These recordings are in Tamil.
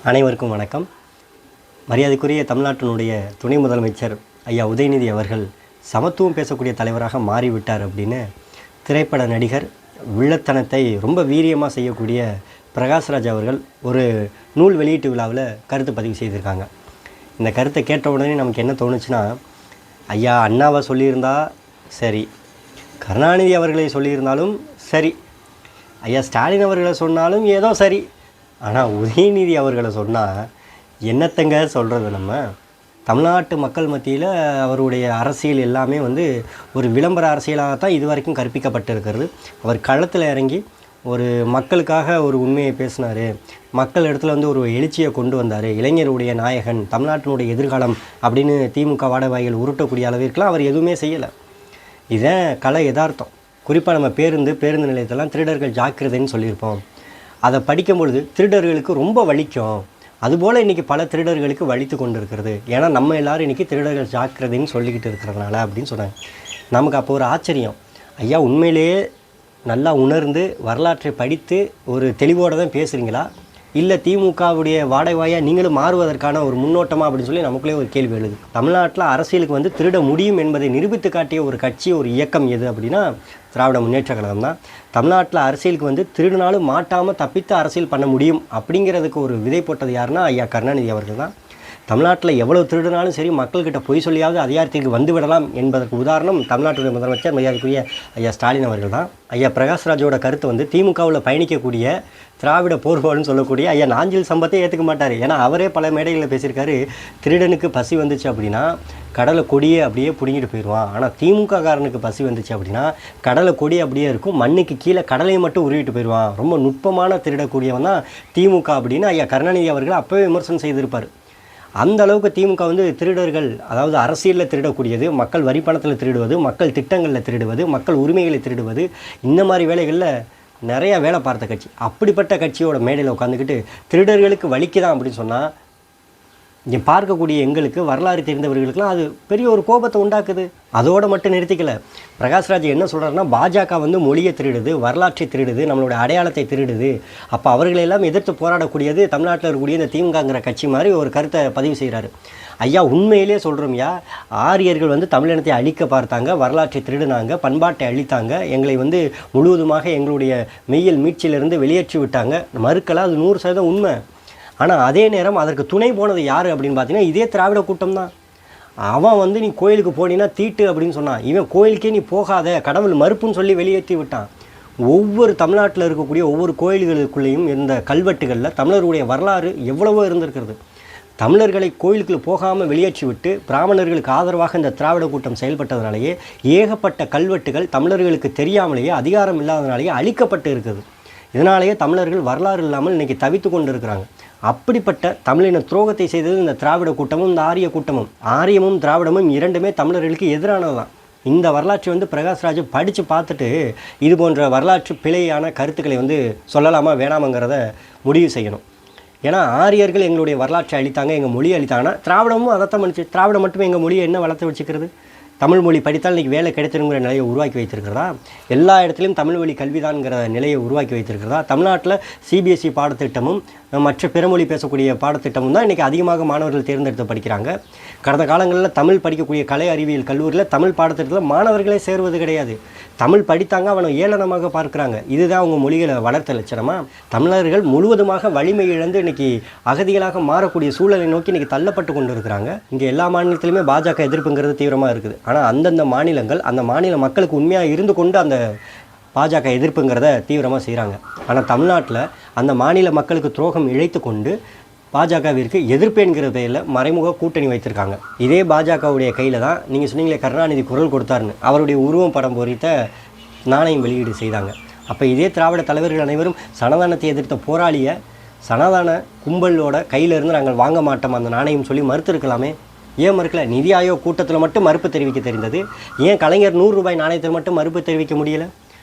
அனைவருக்கும் வணக்கம். மரியாதைக்குரிய தமிழ்நாட்டினுடைய துணை முதலமைச்சர் ஐயா உதயநிதி அவர்கள் சமத்துவம் பேசக்கூடிய தலைவராக மாறிவிட்டார் அப்படின்னு திரைப்பட நடிகர் வில்லத்தனத்தை ரொம்ப வீரியமாக செய்யக்கூடிய பிரகாஷ்ராஜ் அவர்கள் ஒரு நூல் வெளியீட்டு விழாவில் கருத்து பதிவு செய்திருக்காங்க. இந்த கருத்தை கேட்ட உடனே நமக்கு என்ன தோணுச்சுன்னா, ஐயா அண்ணாவை சொல்லியிருந்தா சரி, கருணாநிதி அவர்களை சொல்லியிருந்தாலும் சரி, ஐயா ஸ்டாலின் அவர்களை சொன்னாலும் ஏதோ சரி, ஆனால் உதயநிதி அவர்களை சொன்னால் என்னத்தங்க சொல்கிறது? நம்ம தமிழ்நாட்டு மக்கள் மத்தியில் அவருடைய அரசியல் எல்லாமே ஒரு விளம்பர அரசியலாகத்தான் இது வரைக்கும் கற்பிக்கப்பட்டிருக்கிறது. அவர் களத்தில் இறங்கி ஒரு மக்களுக்காக ஒரு உண்மையை பேசினார், மக்கள் இடத்துல ஒரு எழுச்சியை கொண்டு வந்தார், இளைஞருடைய நாயகன், தமிழ்நாட்டினுடைய எதிர்காலம் அப்படின்னு திமுக வாடகைகள் உருட்டக்கூடிய அளவிற்கெல்லாம் அவர் எதுவுமே செய்யலை. இதுதான் கலை யதார்த்தம். குறிப்பாக நம்ம பேருந்து நிலையத்தெல்லாம் திருடர்கள் ஜாக்கிரதைன்னு சொல்லியிருப்போம். அதை படிக்கும் பொழுது திருடர்களுக்கு ரொம்ப வலிக்கும். அதுபோல் இன்றைக்கி பல திருடர்களுக்கு வலித்து கொண்டு இருக்கிறது. ஏன்னா நம்ம எல்லோரும் இன்றைக்கி திருடர்கள் ஜாக்கிரதைன்னு சொல்லிக்கிட்டு இருக்கிறதுனால அப்படின்னு சொன்னாங்க. நமக்கு அப்போ ஒரு ஆச்சரியம், ஐயா உண்மையிலேயே நல்லா உணர்ந்து வரலாற்றை படித்து ஒரு தெளிவோடு தான் பேசுகிறீங்களா, இல்லை திமுகவுடைய வாடகைவாயாக நீங்களும் மாறுவதற்கான ஒரு முன்னோட்டமாக அப்படின்னு சொல்லி நமக்குள்ளே ஒரு கேள்வி எழுது. தமிழ்நாட்டில் அரசியலுக்கு திருட முடியும் என்பதை நிரூபித்து காட்டிய ஒரு கட்சி, ஒரு இயக்கம் எது அப்படின்னா திராவிட முன்னேற்ற கழகம் தான். தமிழ்நாட்டில் அரசியலுக்கு திருடினாலும் மாட்டாமல் தப்பித்து அரசியல் பண்ண முடியும் அப்படிங்கிறதுக்கு ஒரு விதை போட்டது யாருன்னா ஐயா கருணாநிதி அவர்கள் தான். தமிழ்நாட்டில் எவ்வளோ திருடினாலும் சரி, மக்கள்கிட்ட பொய் சொல்லியாவது அதிகாரத்திற்கு வந்துவிடலாம் என்பதற்கு உதாரணம் தமிழ்நாட்டுடைய முதலமைச்சர் மரியாதைக்குரிய ஐயா ஸ்டாலின் அவர்கள் தான். ஐயா பிரகாஷ்ராஜோட கருத்து திமுகவில் பயணிக்கக்கூடிய திராவிட போர்கோள்னு சொல்லக்கூடிய ஐயா நாஞ்சில் சம்பத்தை ஏற்றுக்க மாட்டார். ஏன்னா அவரே பல மேடைகளில் பேசியிருக்காரு, திருடனுக்கு பசி வந்துச்சு அப்படின்னா கடலை கொடியே அப்படியே பிடுங்கிட்டு போயிடுவான், ஆனால் திமுக காரனுக்கு பசி வந்துச்சு அப்படின்னா கடலை கொடி அப்படியே இருக்கும், மண்ணுக்கு கீழே கடலையை மட்டும் உருவிட்டு போயிடுவான், ரொம்ப நுட்பமான திருடக்கூடியவன் தான் திமுக அப்படின்னு ஐயா கருணாநிதி அவர்கள் அப்போவே விமர்சனம் செய்திருப்பார். அந்த அளவுக்கு திமுக திருடர்கள், அதாவது அரசியலில் திருடக்கூடியது, மக்கள் வரி பணத்தில் திருடுவது, மக்கள் திட்டங்களில் திருடுவது, மக்கள் உரிமைகளை திருடுவது, இந்த மாதிரி வேலைகளில் நிறையா வேலை பார்த்த கட்சி. அப்படிப்பட்ட கட்சியோட மேடையில் உட்காந்துக்கிட்டு திருடர்களுக்கு வலிக்குதான் அப்படின்னு சொன்னால் இங்கே பார்க்கக்கூடிய எங்களுக்கு, வரலாறு தெரிந்தவர்களுக்கெல்லாம் அது பெரிய ஒரு கோபத்தை உண்டாக்குது. அதோடு மட்டும் நிறுத்திக்கல. பிரகாஷ்ராஜ் என்ன சொல்கிறாருன்னா, பாஜக மொழியை திருடுது, வரலாற்றை திருடுது, நம்மளோட அடையாளத்தை திருடுது, அப்போ அவர்களெல்லாம் எதிர்த்து போராடக்கூடியது தமிழ்நாட்டில் இருக்கக்கூடிய இந்த திமுகங்கிற கட்சி மாதிரி ஒரு கருத்தை பதிவு செய்கிறாரு. ஐயா உண்மையிலே சொல்கிறோம்யா, ஆரியர்கள் தமிழினத்தை அழிக்க பார்த்தாங்க, வரலாற்றை திருடினாங்க, பண்பாட்டை அழித்தாங்க, எங்களை முழுவதுமாக எங்களுடைய மெய்யல் மீட்சியிலிருந்து வெளியேற்றி விட்டாங்க, மறுக்கலாம், அது 100% உண்மை. ஆனால் அதே நேரம் அதற்கு துணை போனது யார் அப்படின்னு பார்த்தீங்கன்னா இதே திராவிட கூட்டம் தான். அவன் நீ கோயிலுக்கு போனீன்னா தீட்டு அப்படின்னு சொன்னான். இவன் கோயிலுக்கே நீ போகாத, கடவுள் மறுப்புன்னு சொல்லி வெளியேற்றி விட்டான். ஒவ்வொரு தமிழ்நாட்டில் இருக்கக்கூடிய ஒவ்வொரு கோயில்களுக்குள்ளேயும் இருந்த கல்வெட்டுகளில் தமிழருடைய வரலாறு எவ்வளவோ இருந்திருக்கிறது. தமிழர்களை கோயிலுக்குள்ளே போகாமல் வெளியேற்றி விட்டு பிராமணர்களுக்கு ஆதரவாக இந்த திராவிட கூட்டம் செயல்பட்டதுனாலேயே ஏகப்பட்ட கல்வெட்டுகள் தமிழர்களுக்கு தெரியாமலேயே, அதிகாரம் இல்லாதனாலேயே அழிக்கப்பட்டு இருக்குது. இதனாலேயே தமிழர்கள் வரலாறு இல்லாமல் இன்றைக்கி தவித்து கொண்டு இருக்கிறாங்க. அப்படிப்பட்ட தமிழின துரோகத்தை செய்தது இந்த திராவிட கூட்டமும் இந்த ஆரிய கூட்டமும். ஆரியமும் திராவிடமும் இரண்டுமே தமிழர்களுக்கு எதிரானது தான். இந்த வரலாற்றை பிரகாஷ்ராஜ் படித்து பார்த்துட்டு இது போன்ற வரலாற்று பிழையான கருத்துக்களை சொல்லலாமா வேணாமங்கிறத முடிவு செய்யணும். ஏன்னா ஆரியர்கள் எங்களுடைய வரலாற்றை அழித்தாங்க, எங்கள் மொழியை அழித்தாங்கன்னா திராவிடமும் அதைத்தான் பண்ணிச்சு. திராவிடம் மட்டுமே எங்கள் மொழியை என்ன வளர்த்து வச்சுக்கிறது? தமிழ் மொழி படித்தால் இன்றைக்கி வேலை கிடைத்திருங்கிற நிலையை உருவாக்கி வைத்திருக்கிறதா? எல்லா இடத்துலையும் தமிழ் வழி கல்விதான்ங்கிற நிலையை உருவாக்கி வைத்திருக்கிறதா? தமிழ்நாட்டில் சிபிஎஸ்சி பாடத்திட்டமும் மற்ற பிறமொழி பேசக்கூடிய பாடத்திட்டமும் தான் இன்றைக்கி அதிகமாக மாணவர்கள் தேர்ந்தெடுத்து படிக்கிறாங்க. கடந்த காலங்களில் தமிழ் படிக்கக்கூடிய கலை அறிவியல் கல்லூரியில் தமிழ் பாடத்திட்டத்தில் மாணவர்களே சேருவது கிடையாது. தமிழ் படித்தாங்க அவனை ஏளனமாக பார்க்குறாங்க. இதுதான் அவங்க மொழிகளை வளர்த்த லட்சணமாக? தமிழர்கள் முழுவதுமாக வலிமை இழந்து இன்றைக்கி அகதிகளாக மாறக்கூடிய சூழலை நோக்கி இன்றைக்கி தள்ளப்பட்டு கொண்டு இருக்கிறாங்க. இங்கே எல்லா மாநிலத்திலுமே பாஜக எதிர்ப்புங்கிறது தீவிரமாக இருக்குது. ஆனால் அந்தந்த மாநிலங்கள் அந்த மாநில மக்களுக்கு உண்மையாக இருந்து கொண்டு அந்த பாஜக எதிர்ப்புங்கிறத தீவிரமாக செய்கிறாங்க. ஆனால் தமிழ்நாட்டில் அந்த மாநில மக்களுக்கு துரோகம் இழைத்து கொண்டு பாஜகவிற்கு எதிர்ப்பு என்கிற பெயரில் மறைமுக கூட்டணி வைத்திருக்காங்க. இதே பாஜகவுடைய கையில் தான் நீங்கள் சொன்னீங்களே கருணாநிதி குரல் கொடுத்தாருன்னு, அவருடைய உருவம் படம் பொறித்த நாணயம் வெளியீடு செய்தாங்க. அப்போ இதே திராவிட தலைவர்கள் அனைவரும் சனாதனத்தை எதிர்த்த போராளிய சனாதன கும்பலோட கையிலிருந்து நாங்கள் வாங்க மாட்டோம் அந்த நாணயம் சொல்லி மறுத்திருக்கலாமே. ஏன் மறுக்கல? நிதி ஆயோக் கூட்டத்தில் மட்டும் மறுப்பு தெரிவிக்க தெரிந்தது. ஏன் கலைஞர் 100 ரூபாய் நாணயத்தில் மட்டும் மறுப்பு தெரிவிக்க முடியலை?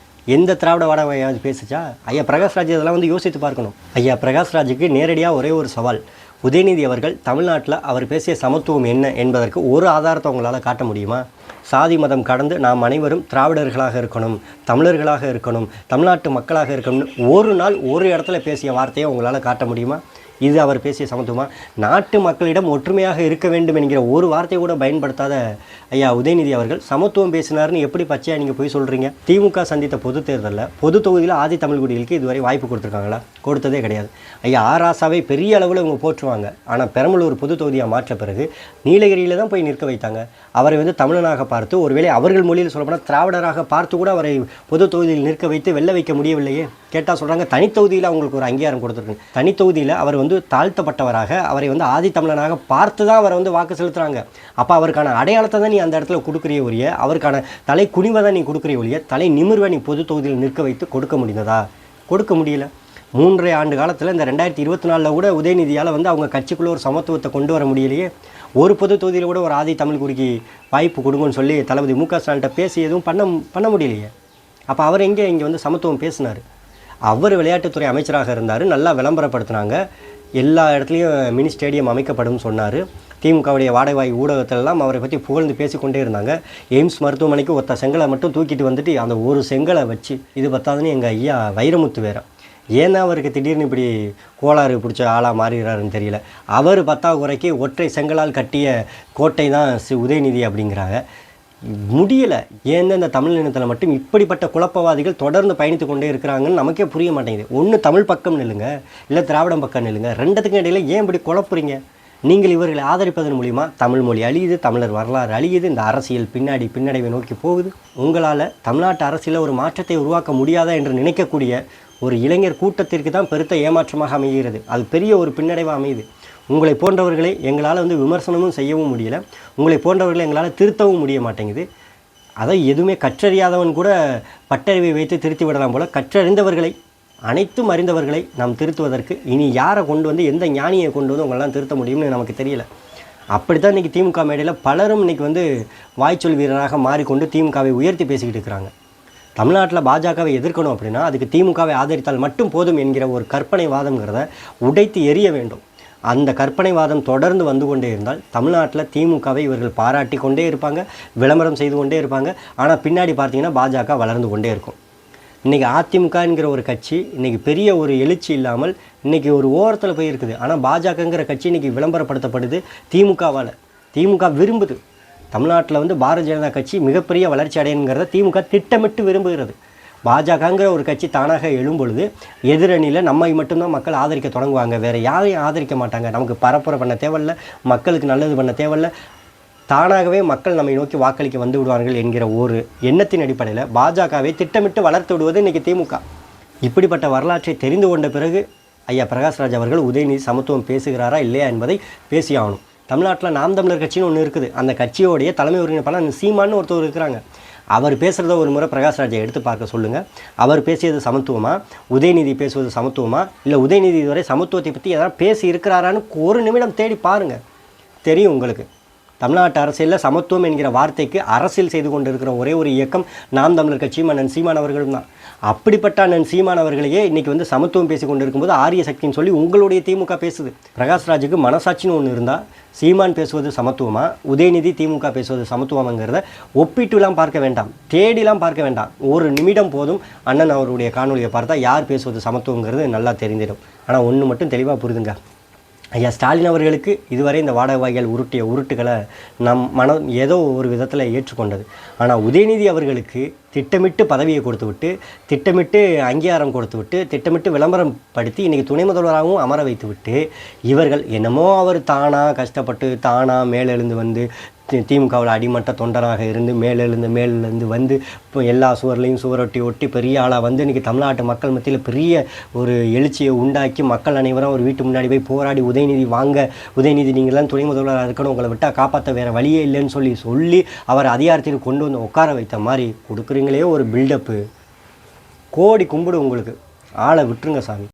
எந்த திராவிட வாடகையாவது பேசுச்சா? ஐயா பிரகாஷ்ராஜ் இதெல்லாம் யோசித்து பார்க்கணும். ஐயா பிரகாஷ்ராஜுக்கு நேரடியாக ஒரே ஒரு சவால், உதயநிதி அவர்கள் தமிழ்நாட்டில் அவர் பேசிய சமத்துவம் என்ன என்பதற்கு ஒரு ஆதாரத்தை உங்களால் காட்ட முடியுமா? சாதி மதம் கடந்து நாம் அனைவரும் திராவிடர்களாக இருக்கணும், தமிழர்களாக இருக்கணும், தமிழ்நாட்டு மக்களாக இருக்கணும்னு ஒரு நாள் ஒரு இடத்துல பேசிய வார்த்தையை உங்களால் காட்ட முடியுமா? இது அவர் பேசிய சமத்துவமா? நாட்டு மக்களிடம் ஒற்றுமையாக இருக்க வேண்டும் என்கிற ஒரு வார்த்தை கூட பயன்படுத்தாத ஐயா உதயநிதி அவர்கள் சமத்துவம் பேசினார்னு எப்படி பச்சையாக நீங்கள் போய் சொல்கிறீங்க? திமுக சந்தித்த பொது தேர்தலில் பொது தொகுதியில் ஆதி தமிழ்குடிகளுக்கு இதுவரை வாய்ப்பு கொடுத்துருக்காங்களா? கொடுத்ததே கிடையாது. ஐயா ஆராசாவை பெரிய அளவில் இவங்க போற்றுவாங்க. ஆனால் பெரம்பலூர் பொது தொகுதியாக மாற்ற பிறகு நீலகிரியில் தான் போய் நிற்க வைத்தாங்க. அவரை வந்து தமிழனாக பார்த்து, ஒருவேளை அவர்கள் மொழியில் சொல்லப்போனால் திராவிடராக பார்த்து கூட அவரை பொது தொகுதியில் நிற்க வைத்து வெல்ல வைக்க முடியவில்லையே. கேட்டால் சொல்கிறாங்க தனித்தொகுதியில் அவங்களுக்கு ஒரு அங்கீகாரம் கொடுத்துருக்கு. தனித்தொகுதியில் அவர் வந்து தாழ்த்தப்பட்டவராக, அவரை வந்து ஆதி தமிழனாக பார்த்து தான் அவரை வந்து வாக்கு செலுத்துகிறாங்க. அப்போ அவருக்கான அடையாளத்தை தான் நீ அந்த இடத்துல கொடுக்குறிய ஒழிய, அவருக்கான தலை குனிவை தான் நீ கொடுக்குறிய ஒழிய, தலை நிமிர்வை நீ பொது தொகுதியில் நிற்க வைத்து கொடுக்க முடிந்ததா? கொடுக்க முடியல. 3.5 ஆண்டு காலத்தில் இந்த 2024 கூட உதயநிதியால் வந்து அவங்க கட்சிக்குள்ளே ஒரு சமத்துவத்தை கொண்டு வர முடியலையே. ஒரு பொது தொகுதியில் கூட ஒரு ஆதி தமிழ் குடிக்கு வாய்ப்பு கொடுங்கன்னு சொல்லி தளபதி மு.க. ஸ்டாலின்ட்ட பேசி எதுவும் பண்ண முடியலையே. அப்போ அவர் இங்கே வந்து சமத்துவம் பேசினார். அவர் விளையாட்டுத்துறை அமைச்சராக இருந்தார், நல்லா விளம்பரப்படுத்தினாங்க. எல்லா இடத்துலையும் மினி ஸ்டேடியம் அமைக்கப்படும் சொன்னார். திமுகவுடைய வாடகை ஊடகத்திலெல்லாம் அவரை பற்றி புகழ்ந்து பேசிக்கொண்டே இருந்தாங்க. எய்ம்ஸ் மருத்துவமனைக்கு ஒருத்த செங்கலை மட்டும் தூக்கிட்டு வந்துட்டு அந்த ஒரு செங்கலை வச்சு இது பத்தாதுன்னு எங்கள் ஐயா வைரமுத்து வேற ஏன்னா அவருக்கு திடீர்னு இப்படி கோளாறு பிடிச்ச ஆளாக மாறுகிறாருன்னு தெரியல. அவர் 10வது குறைக்கு ஒற்றை செங்கலால் கட்டிய கோட்டை தான் உதயநிதி அப்படிங்கிறாங்க. முடியலை. ஏன்னா இந்த தமிழ் இனத்தில் மட்டும் இப்படிப்பட்ட குழப்பவாதிகள் தொடர்ந்து பயணித்து கொண்டே இருக்கிறாங்கன்னு நமக்கே புரிய மாட்டேங்குது. ஒன்று தமிழ் பக்கம் நில்லுங்க, இல்லை திராவிடம் பக்கம் நில்லுங்க. ரெண்டுத்துக்கும் இடையில ஏன் இப்படி குழப்புறீங்க? நீங்கள் இவர்களை ஆதரிப்பதன் மூலிமா தமிழ் மொழி அழியுது, தமிழர் வரலாறு அழியுது, இந்த அரசியல் பின்னடைவை நோக்கி போகுது. உங்களால் தமிழ்நாட்டு அரசியலில் ஒரு மாற்றத்தை உருவாக்க முடியாதா என்று நினைக்கக்கூடிய ஒரு இளைஞர் கூட்டத்திற்கு தான் பெருத்த ஏமாற்றமாக அமைகிறது. அது பெரிய ஒரு பின்னடைவாக அமையுது. உங்களை போன்றவர்களை எங்களால் வந்து விமர்சனமும் செய்யவும் முடியலை, உங்களை போன்றவர்களை எங்களால் திருத்தவும் முடிய மாட்டேங்குது. அதை எதுவுமே கற்றறியாதவன் கூட பட்டறிவை வைத்து திருத்தி விடலாம் போல், கற்றறிந்தவர்களை அனைத்தும் அறிந்தவர்களை நாம் திருத்துவதற்கு இனி யாரை கொண்டு வந்து, எந்த ஞானியை கொண்டு வந்து உங்களெல்லாம் திருத்த முடியும்னு நமக்கு தெரியல. அப்படி தான் இன்றைக்கி திமுக மேடையில் பலரும் இன்றைக்கி வந்து வாய்ச்சொல் வீரராக மாறிக்கொண்டு திமுகவை உயர்த்தி பேசிக்கிட்டு இருக்கிறாங்க. தமிழ்நாட்டில் பாஜகவை எதிர்க்கணும் அப்படின்னா அதுக்கு திமுகவை ஆதரித்தால் மட்டும் போதும் என்கிற ஒரு கற்பனை வாதம்ங்கிறத உடைத்து எரிய வேண்டும். அந்த கற்பனை வாதம் தொடர்ந்து வந்து கொண்டே இருந்தால் தமிழ்நாட்டில் திமுகவை இவர்கள் பாராட்டி கொண்டே இருப்பாங்க, விளம்பரம் செய்து கொண்டே இருப்பாங்க. ஆனால் பின்னாடி பார்த்தீங்கன்னா பாஜக வளர்ந்து கொண்டே இருக்கும். இன்றைக்கி அதிமுகங்கிற ஒரு கட்சி இன்றைக்கி பெரிய ஒரு எழுச்சி இல்லாமல் இன்றைக்கி ஒரு ஓரத்தில் போய் இருக்குது. ஆனால் பாஜகங்கிற கட்சி இன்றைக்கி விளம்பரப்படுத்தப்படுது திமுகவால். திமுக விரும்புது தமிழ்நாட்டில் வந்து பாரதிய ஜனதா கட்சி மிகப்பெரிய வளர்ச்சி அடையணுங்கிறத திமுக திட்டமிட்டு விரும்புகிறது. பாஜகங்கிற ஒரு கட்சி தானாக எழும்பொழுது எதிரணியில் நம்மை மட்டும்தான் மக்கள் ஆதரிக்க தொடங்குவாங்க, வேறு யாரையும் ஆதரிக்க மாட்டாங்க. நமக்கு பரப்புரை பண்ண தேவையில்லை, மக்களுக்கு நல்லது பண்ண தேவையில்லை, தானாகவே மக்கள் நம்மை நோக்கி வாக்களிக்க வந்து விடுவார்கள் என்கிற ஒரு எண்ணத்தின் அடிப்படையில் பாஜகவை திட்டமிட்டு வளர்த்து விடுவது இன்றைக்கி திமுக. இப்படிப்பட்ட வரலாற்றை தெரிந்து கொண்ட பிறகு ஐயா பிரகாஷ்ராஜ் அவர்கள் உதயநிதி சமத்துவம் பேசுகிறாரா இல்லையா என்பதை பேசியாகணும். தமிழ்நாட்டில் நாம் தமிழர் கட்சின்னு ஒன்று இருக்குது. அந்த கட்சியோடைய தலைமை ஒருங்கிணைப்பாளர் சீமான்னு ஒருத்தர் இருக்கிறாங்க. அவர் பேசுகிறத ஒரு முறை பிரகாஷ்ராஜை எடுத்து பார்க்க சொல்லுங்கள். அவர் பேசியது சமத்துவமா, உதயநிதி பேசுவது சமத்துவமா, இல்லை உதயநிதி இதுவரை சமத்துவத்தை பற்றி எதாவது பேசி இருக்கிறாரான்னு ஒரு நிமிடம் தேடி பாருங்கள், தெரியும் உங்களுக்கு. தமிழ்நாட்டு அரசியலில் சமத்துவம் என்கிற வார்த்தைக்கு அரசியல் செய்து கொண்டு இருக்கிற ஒரே ஒரு இயக்கம் நாம் தமிழர் கட்சியும் அண்ணன் சீமான் அவர்களும் தான். அப்படிப்பட்ட அண்ணன் சீமான் அவர்களையே இன்றைக்கி வந்து சமத்துவம் பேசி கொண்டு இருக்கும்போது ஆரிய சக்தின்னு சொல்லி உங்களுடைய திமுக பேசுது. பிரகாஷ்ராஜுக்கு மனசாட்சின்னு ஒன்று இருந்தால் சீமான் பேசுவது சமத்துவமா, உதயநிதி திமுக பேசுவது சமத்துவமாங்கிறத ஒப்பிட்டுலாம் பார்க்க வேண்டாம், தேடிலாம் பார்க்க வேண்டாம். ஒரு நிமிடம் போதும் அண்ணன் அவருடைய காணொலியை பார்த்தா யார் பேசுவது சமத்துவங்கிறது நல்லா தெரிஞ்சிடும். ஆனால் ஒன்று மட்டும் தெளிவாக புரிதுங்க, ஐயா ஸ்டாலின் அவர்களுக்கு இதுவரை இந்த வாடகைவாய்கள் உருட்டிய உருட்டுகளை நம் மனம் ஏதோ ஒரு விதத்தில் ஏற்றுக்கொண்டது. ஆனால் உதயநிதி அவர்களுக்கு திட்டமிட்டு பதவியை கொடுத்து விட்டு, திட்டமிட்டு அங்கீகாரம் கொடுத்து விட்டு, திட்டமிட்டு விளம்பரம் படுத்தி இன்றைக்கி துணை முதல்வராகவும் அமர வைத்து விட்டு, இவர்கள் என்னமோ அவர் தானாக கஷ்டப்பட்டு தானாக மேலெழுந்து வந்து திமுகவில் அடிமட்ட தொண்டராக இருந்து மேலெழுந்து வந்து இப்போ எல்லா சுவர்லையும் சுவரொட்டி ஒட்டி பெரிய ஆளாக வந்து இன்றைக்கி தமிழ்நாட்டு மக்கள் மத்தியில் பெரிய ஒரு எழுச்சியை உண்டாக்கி மக்கள் அனைவரும் ஒரு வீட்டு முன்னாடி போய் போராடி உதயநிதி வாங்க, உதயநிதி நீங்கள்லாம் துணை முதல்வராக இருக்கணும், உங்களை விட்டால் காப்பாற்ற வேறு வழியே இல்லைன்னு சொல்லி அவர் அதிகாரத்தில் கொண்டு வந்து உட்கார வைத்த மாதிரி கொடுக்குறீங்களே ஒரு பில்டப்பு. கோடி கும்பிடு உங்களுக்கு, ஆளை விட்டுருங்க சாமி.